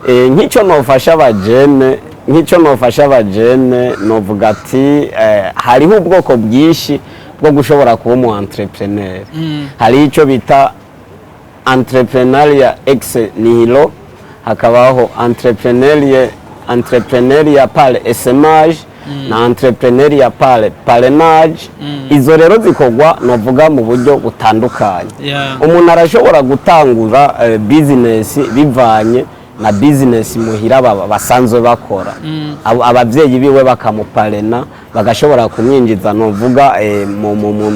nk'icyo nofasha abajene novuga ati hariho ubwoko bwinshi bwo gushobora kuba umu entrepreneur. Hari icyo bita entrepreneuria ex nihilo, hakabaho entrepreneuria par essaimage na entrepreneuria par parrainage. Izo rero zikogwa novuga mu buryo butandukanye. Umuntu arashobora gutangura business bivanye na business muhira basanzwe bakora. Abavyeyi biwe bakamuparena bagashobora kumwinjiza novuga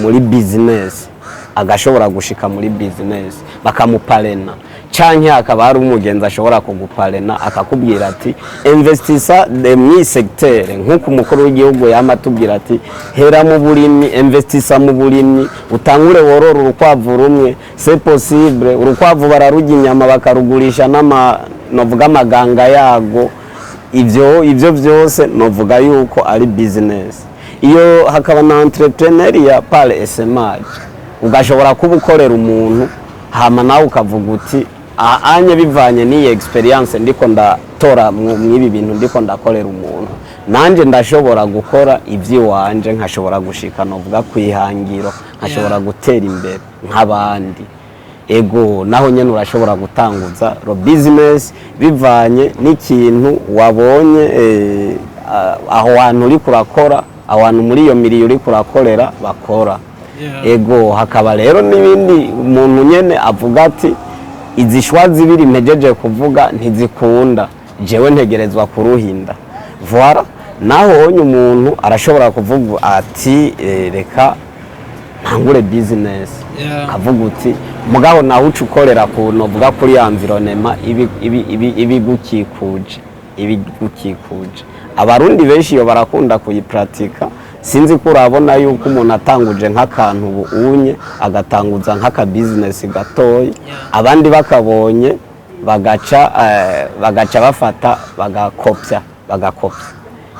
muri business, agashobora gushika muri business bakamuparena. Canke akaba hari umugenzi ashobora kuguparena akakubwira ati investissa mu secteur, nkuko umukuru w'igihugu yamatubwira ati hera mu burimyi, investissa mu burimyi, utangure worora urukwavu rumwe, c'est possible. Urukwavu bararujya inyama bakarugurisha novuga amaganga yago. Ivyo vyose novuga yuko ari business. Iyo hakaba na entrepreneuria par essaimage, ugashobora kuba ukorera umuntu hama nawe ukavuga uti anye bivanye n'iyi experience ndiko ndatora mw'ibi bintu ndiko ndakorera umuntu, nanje ndashobora gukora ivy'iwanje, nkashobora gushika novuga kwihangiro, nkashobora gutera imbere nk'abandi. Ego naho nyene urashobora gutanguza ro business bivanye n'ikintu wabonye aho hantu uri kurakora, aho hantu muri iyo miriyo uri kurakorera bakora. Ego hakaba rero n'ibindi umuntu nyene avuga ati izishwa zibiri mpejeje kuvuga ntizikunda, jewe ntegerezwa kuruhinda. Voilà, naho onye umuntu arashobora kuvuga ati reka ntangure business. Kavuga uti mugabo naho ucukorera ku novuga kuri environnement ibigukikuje. Abarundi benshi yo barakunda kuyipratika. Sinzi ko urabona yuko umuntu atanguje nk'akantu unye agatanguza nk'aka business gatoyi, abandi bakabonye bagaca bafata bagakopya.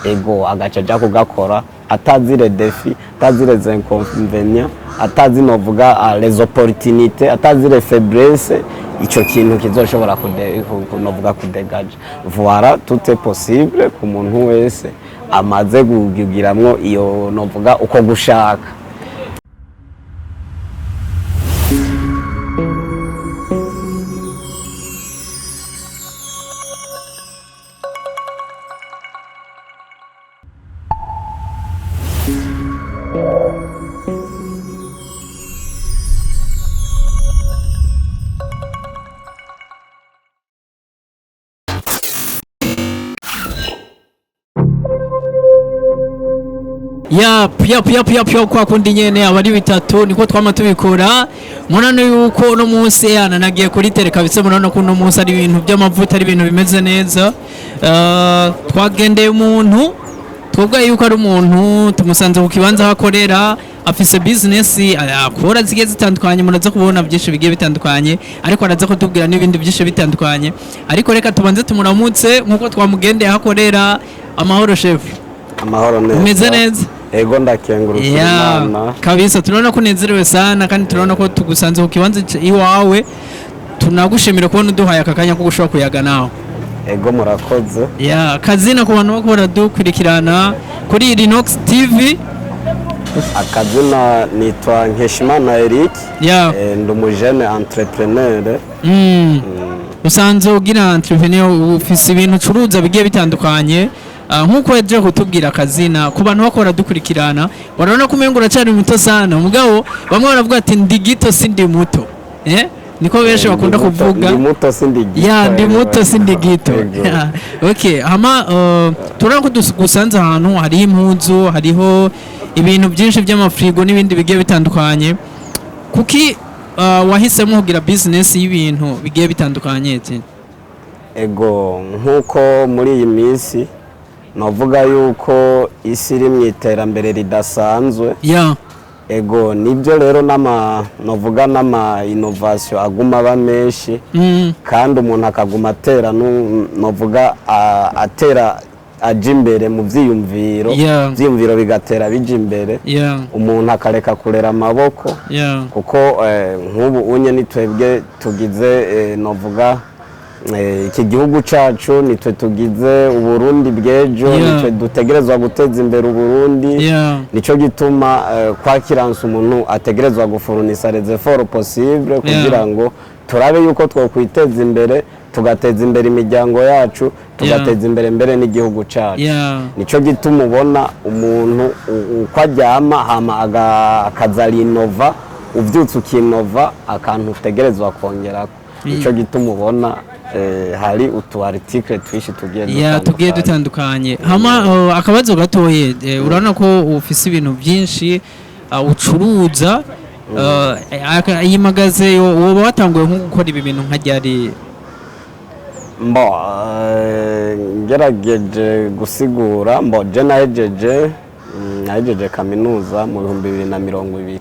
Ego agaca ja kugakora atazire défi, atazire inconvénients, atazi novuga les opportunités, atazire faiblesse. Ico kintu kizoshobora kunovuga kudegaje. Voilà, tout est possible ku muntu wese amaze kugiramwo iyo novuga uko gushaka. Yap kwa kundi nyene abari bitatu niko twama tubikora. Murano yuko no munsi yana nagiye kuri tele kabisa, murano ko no munsi ari ibintu by'amavuta, ari ibintu bimeze neza. Twagendeye umuntu twobwa yuko ari umuntu tumusanze ku kibanza hakorera, afise business akora zigiye zitandukanye, muraza kubona byinshi bigiye bitandukanye, ariko araza kutubwira n'ibindi byinshi bitandukanye. Ariko reka tubanze tumuramutse nkuko twamugendeye hakorera. Amahoro chef. Amahoro neza. Umeze neza? Ego ndakengurutse Imana. Kabisa turabona ko nezerewe sana, kandi turabona ko tugusanze ku kibanza iwawe. Tunagushimira kubona uduhaye akakanya ko gushobora kuyaga nawe. Ego murakoze. Kazina ku bantu bakora dukurikirana kuri Rinox TV. Akazina nitwa Nkeshimana Eric. Ndi umujene entrepreneur. Usanze ugira entrepreneur, ufise ibintu curuza bigiye bitandukanye. Nkuko yaje kutubwira akazina ku bantu bakora dukurikirana, barabona ko umengo uracari muto sana, mugabo bamwe baravuga ati ndi gito sindi muto. Niko benshi bakunda kuvuga. Ndi muto sindi gito. Ndi muto sindi gito. Okay, hama turako dusanze ahantu hari impuzu, hariho ibintu byinshi by'amafrigo n'ibindi bigiye bitandukanye. Kuki wahisemo kugira business y'ibintu bigiye bitandukanye ati? Ego nkuko muri iyi minsi novuga yuko isi iri mu iterambere ridasanzwe. Ego nibyo rero novuga n'ama innovation aguma aba menshi, kandi umuntu akaguma atera novuga atera aje imbere mu vyiyumviro bigatera bije imbere. Umuntu akareka kurera amaboko, kuko nk'ubu unye nitwebwe tugize novuga iki gihugu cacu nitwe tugize uburundi bw'ejo, nitwe dutegerezwa guteza imbere uburundi, nico gituma kwakiransa umuntu ategerezwa gufurunisa les efforts possibles kugira ngo turabe yuko twokwiteza imbere, tugateza imbere imiryango yacu, tugateza imbere mbere n'igihugu cacu. Nico gituma ubona umuntu uko aryama hama akazarinova, uvyutse ukinova akantu utegerezwa kongerako. Nico gituma ubona hari utu article twishi tugiye dutandukanye. Hama akabazo gatoye, urabona ko ufise ibintu byinshi ucuruza, iyi magaze woba watanguye nko gukora ibi bintu nka ryari? Ngerageje gusigura je nahejeje kaminuza mu 2020.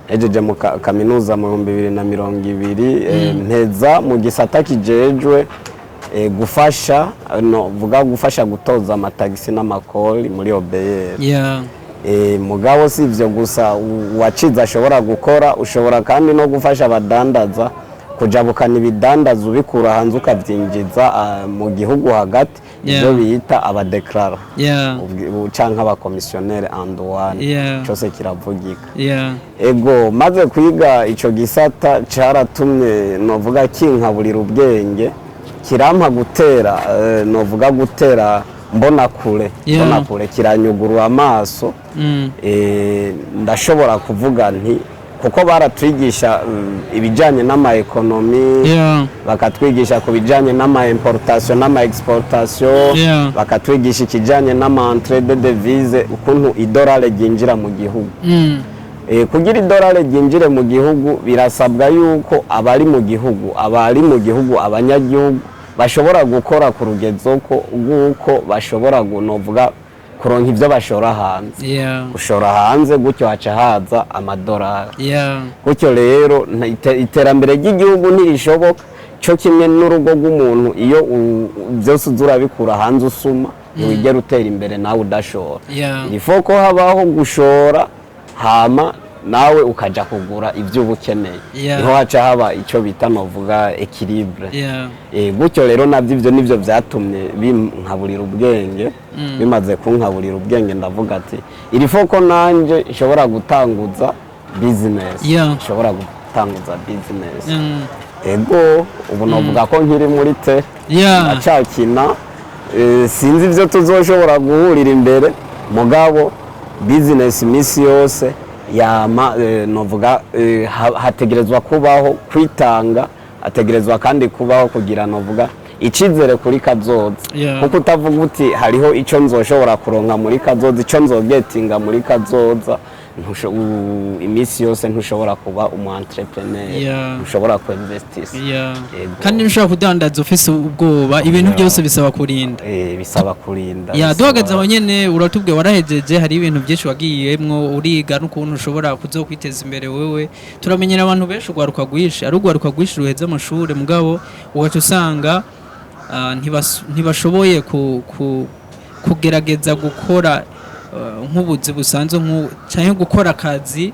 Hejeje mu kaminuza mu 2020, nteza mu gisata kijejwe gufasha gufasha gutoza amatagisi n'amakori muri OBR. Mugabo si ivyo gusa waciza ashobora gukora, ushobora kandi no gufasha abadandaza kujabukana ibidandaza ubikura hanze ukavyinjiza mu gihugu hagati, ibyo bita abadeklara canke abakomisiyonere and cyose kiravugika. Ego maze kwiga ico gisata caratumye novuga kinkaburira ubwenge, kirampa gutera novuga gutera mbona kure kiranyugurura amaso. Ndashobora kuvuga nti kuko baratwigisha ibijanye n'ama ekonomi, bakatwigisha ku bijanye n'ama importation n'ama exportation, bakatwigisha ikijanye n'ama entrée de devise, ukuntu idolare ryinjira mu gihugu. Kugira idolare ryinjire mu gihugu birasabwa yuko abari mu gihugu abanyagihugu bashobora gukora ku rugezo ko bashobora novuga kuronka ivyo bashora hanze. Ushora hanze gutyo haca haza amadolari. Gutyo rero iterambere ry'igihugu ntirishoboka cyo kimwe n'urugo rw'umuntu, iyo byose uzurabikura hanze usuma ntiwigera utera imbere nawe udashora. Ilifo ko habaho gushora hama nawe ukaja kugura ivyo ubukeneye, niho haca haba ico bita novuga equilibre. Gutyo rero navyo ivyo nivyo vyatumye binkaburira ubwenge. Bimaze kunkaburira ubwenge ndavuga ati ilifo ko nanje nshobora gutanguza business, nshobora gutanguza business. Ego ubu novuga ko nkiri muri te acakina, sinzi ivyo tuzoshobora guhurira imbere, mugabo business misi yose yama novuga hategerezwa kubaho kwitanga, hategerezwa kandi kubaho kugira novuga icizere kuri kazoza. Kuko utavuga uti hariho ico nzoshobora kuronka muri kazoza, ico nzogetinga muri kazoza, imisi yose ntushobora kuba umu entrepreneur, ushobora ku investisa. Kandi ntushobora kudandaza ufise ubwoba, ibintu byose bisaba kurinda. Bisaba kurinda. Duhagaze aho nyene uratubwiye warahejeje, hari ibintu byinshi wagiyemwo uriga n'ukuntu ushobora kuzokwiteza imbere wewe. Turamenyera abantu benshi ugwaruka gwishi, ari ugwaruka gwishi ruheza amashuri mugabo ugaca usanga ntibashoboye kugerageza gukora nk'ubuzi busanzwe cyangwa gukora akazi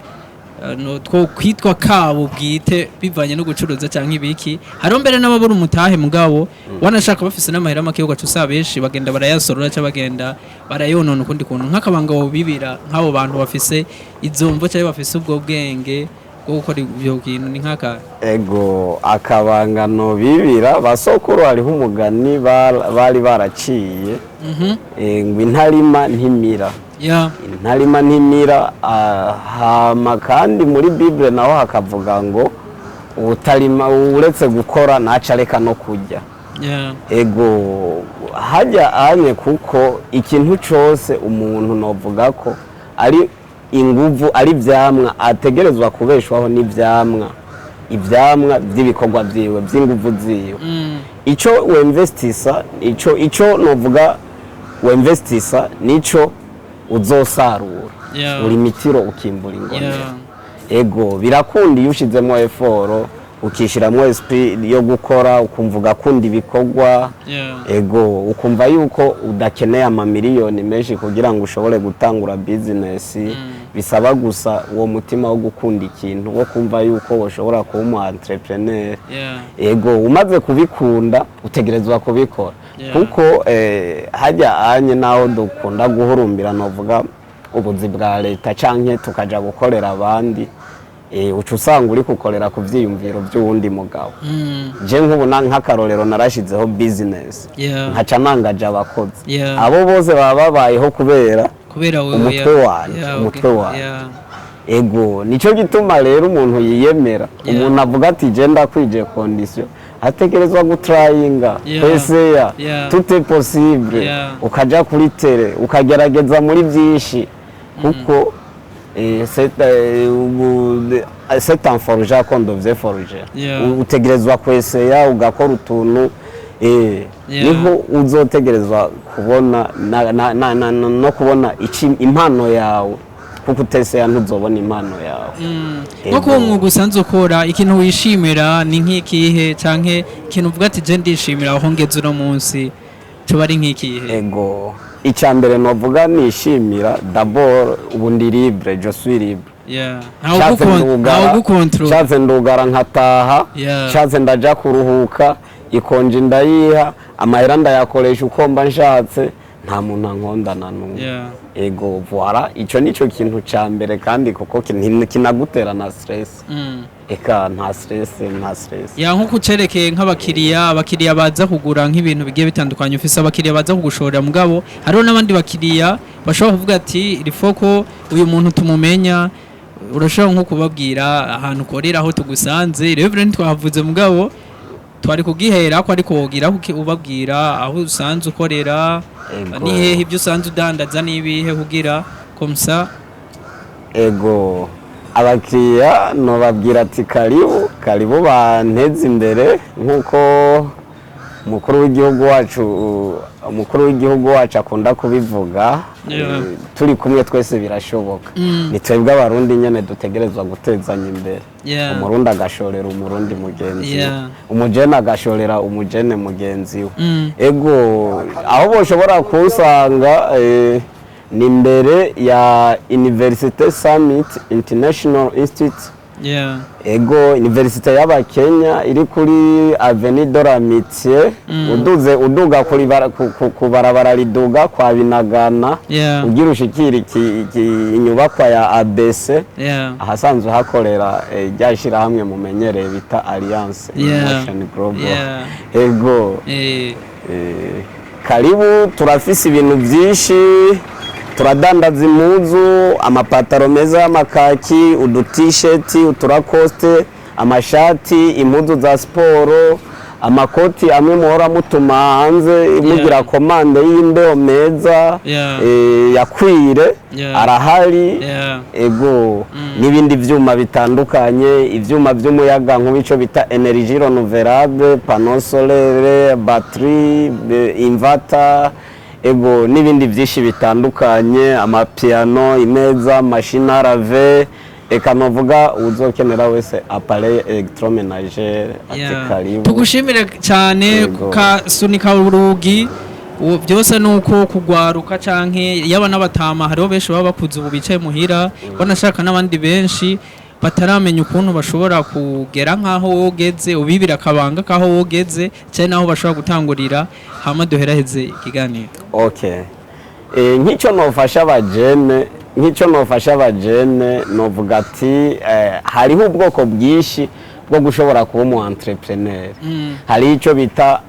two kwitwa kabo bwite bivanye no gucuruza cyangwa ibiki. Haro mbere n'ababura umutahe mugabo wanashaka bafise n'amahera make ugaca usaba benshi bagenda barayasorora cyangwa bagenda barayonona ukundi kuntu nk'akabanga bo bibira nk'abo bantu bafise izomvo cyangwa bafise ubwo bwenge bwo gukora ibyo kintu ni nk'aka. Ego akabangano bibira basokuru hariho umugani bari baraciye ngo intarima ntimira. Intarima ntimira, hama kandi muri Bible naho hakavuga ngo utarima uretse gukora naca reka no kurya. Ego hajya anye kuko ikintu cyose umuntu novuga ko ari inguvu, ari vyamwa ategerezwa kubeshwaho n'ivyamwa, ivyamwa by'ibikorwa byiwe by'inguvu ziwe. Ico weinvestisa, ico novuga weinvestisa nico uzosarura. Uri mitiro ukimbura ingomero. Ego birakunda iyo ushizemo effort ukishiramo esprit yo gukora, ukumvuga kundi bikorwa. Ego ukumva yuko udakeneye ama miliyoni menshi kugira ngo ushobore gutangura business bisaba gusa uwo mutima wo gukunda ikintu wo kumva yuko ushobora kuba umu entrepreneur. Ego umaze kubikunda utegerezwa kubikora kuko hajya anye naho dukunda guhurumbira novuga ubuzi bwa leta canke tukaja gukorera abandi uca usanga uri kukorera ku vyiyumviro by'uwundi mugabo. Je nk'ubu nk'akarorero narashizeho business nkaca nangaje abakozi abo bose baba babayeho kubera umutwe wanje. Ego nico gituma rero umuntu yiyemera umuntu avuga ati je ndakwije condition ategerezwa gutrayinga peseya tout est possible ukaja kuri tere ukagerageza muri byinshi kuko c'est un forger qu'on devait forger. Utegerezwa kweseya ugakora utuntu niho uzotegerezwa kubona no kubona impano yawe kuko uteseya ntuzobona impano yawe. Nko umwuga usanzwe ukora ikintu wishimira ni nk'ikihe canke ikintu uvuga ati je ndishimira aho ngeze uno munsi coba ari nk'ikihe? Ego icyambere novuga nishimira d'abord ubu ndi libre, je suis libre. Nshatse ndugara nkataha, nshatse ndaja kuruhuka, ikonje ndayiha, amahera ndayakoresha uko mba nshatse, nta muntu ankondana n'umwe. Ego voilà, ico nico kintu cyambere kandi kuko kinagutera na stress. Eka nta stress. Nko kucerekeye abakiriya baza kugura nk'ibintu bigiye bitandukanye, ufise abakiriya baza kugushorera mugabo hariho n'abandi bakiriya bashobora kuvuga ati irifoko uyu muntu tumumenya, urashobora nko kubabwira ahantu ukorera aho tugusanze. Rero ntitwahavuze mugabo twari kugihera ko ariko wogira ubabwira aho usanze ukorera ni hehe ibyo usanze udandaza nibihe kugira komsa. Ego abakiriya nobabwira ati karibu banteze imbere nkuko umukuru w'igihugu wacu akunda kubivuga. Turi kumwe twese birashoboka. Ni twebwe abarundi nyene dutegerezwa gutezanya imbere. Umurundi agashorera umurundi mugenzi we, umujene agashorera umujene mugenzi we. Ego aho boshobora kusanga ni imbere ya Université Summit International Institute. Ego Université y'Abakenya iri kuri Avenue de la Amitié. Uduga kuri kubarabara riduga kwa Binagana. Ugira ushikira inyubakwa ya ABC. Ahasanzwe hakorera ryashira hamwe mumenyereye bita Alliance Motion Global. Ego karibu turafise ibintu byinshi. Turadandaza impuzu, amapataro meza y'amakaki, udu-t-shirt, uturakoste, amashati, impuzu za siporo, amakoti amwe muhora mutuma hanze mugira komande y'imbeho meza yakwire arahari. Ego n'ibindi vyuma bitandukanye, ivyuma by'umuyaga nk'ubico bita energie renouvelable, panneau solaire, batterie, inverter. Ego n'ibindi byinshi bitandukanye, amapiano, imeza, machine à laver. Eka novuga uzokenera wese appareil électroménager atekaribu. Tugushimire cyane kasunika urugi byose nuko kugwaruka canke yaba n'abatama hariho benshi baba bakuze ubu bicaye muhira banashaka n'abandi benshi bataramenya ukuntu bashobora kugera nkaho wogeze ubibira kabanga kaho wogeze cyane naho bashobora gutangurira hama duheraheze ikiganiro. Okay. Nk'icyo nofasha abajene novuga ati hariho ubwoko bwinshi bwo gushobora kuba umu entrepreneur. Hari icyo bita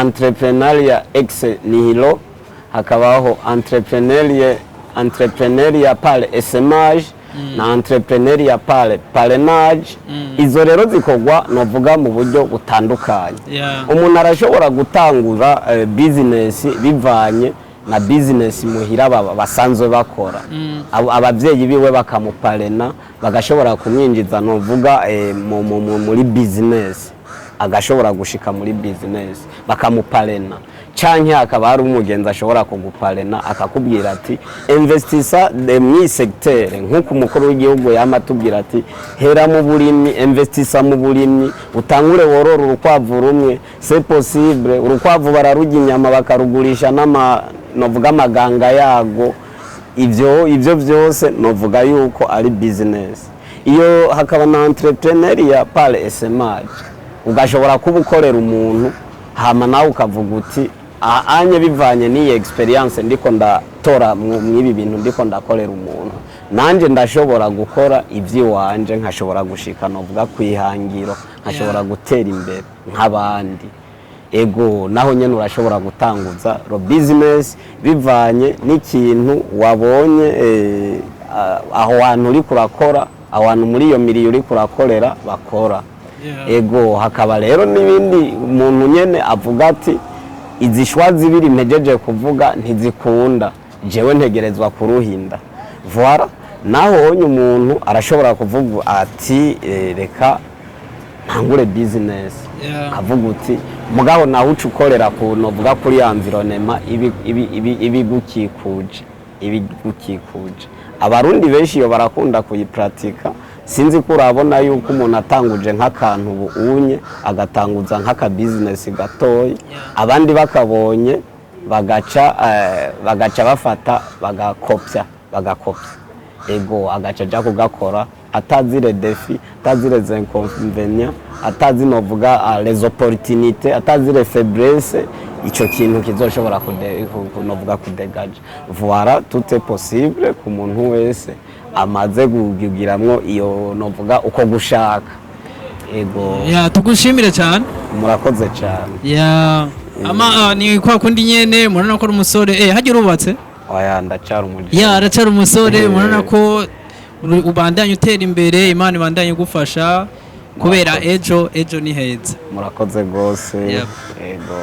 entrepreneuria ex nihilo, hakabaho entrepreneuria par essaimage na entrepreneuria par parrainage. Izo rero zikogwa novuga mu buryo butandukanye. Umuntu arashobora gutangura business bivanye na business muhira basanzwe bakora. Abavyeyi biwe bakamuparena bagashobora kumwinjiza novuga muri business, agashobora gushika muri business bakamuparena. Canke akaba ari umugenzi ashobora kuguparena akakubwira ati investissa mu secteur nkuko umukuru w'igihugu yamatubwira ati hera mu burimyi, investissa mu burimyi, utangure worora urukwavu rumwe, c'est possible. Urukwavu bararujya inyama bakarugurisha novuga amaganga yago ivyo byose novuga yuko ari business. Iyo hakaba na entrepreneuria par SMH ugashobora kuba ukorera umuntu hama nawe ukavuga uti anye bivanye n'iyi experience ndiko ndatora mw'ibi bintu ndiko ndakorera umuntu, nanje ndashobora gukora ivy'iwanje nkashobora gushika novuga kwihangiro, nkashobora gutera imbere nk'abandi. Ego naho nyene urashobora gutanguza ro business bivanye n'ikintu wabonye aho hantu uri kurakora, abantu muri iyo miriyo uri kurakorera bakora. Ego hakaba rero n'ibindi umuntu nyene avuga ati izishwa zibiri mpejeje kuvuga ntizikunda, jewe ntegerezwa kuruhinda. Voilà, naho onye umuntu arashobora kuvuga ati reka ntangure business. Kavuga uti mugabo naho ucukorera ku novuga kuri environnement ibigukikuje. Abarundi benshi yo barakunda kuyipratika, sinzi ko urabona yuko umuntu atanguje nk'akantu bunye agatanguza nk'aka business gatoyi, abandi bakabonye bagaca bafata bagakopya. Ego agaca ja kugakora atazire defi, atazire inconvénients, atazi novuga les opportunités, atazire faiblesse, ico kintu kizoshobora kunovuga kudegaje. Voilà, tout est possible ku muntu wese amaze kugiramwo iyo novuga uko gushaka. Ego tugushimire cyane, murakoze cyane. Ama ni kwa kundi nyene murana ko umusore hagira ubatse oya ndacara umujyi aracara umusore murana ko ubandanye utera imbere, Imana ibandanye gufasha kubera ejo ni heza. Murakoze gose. Ego.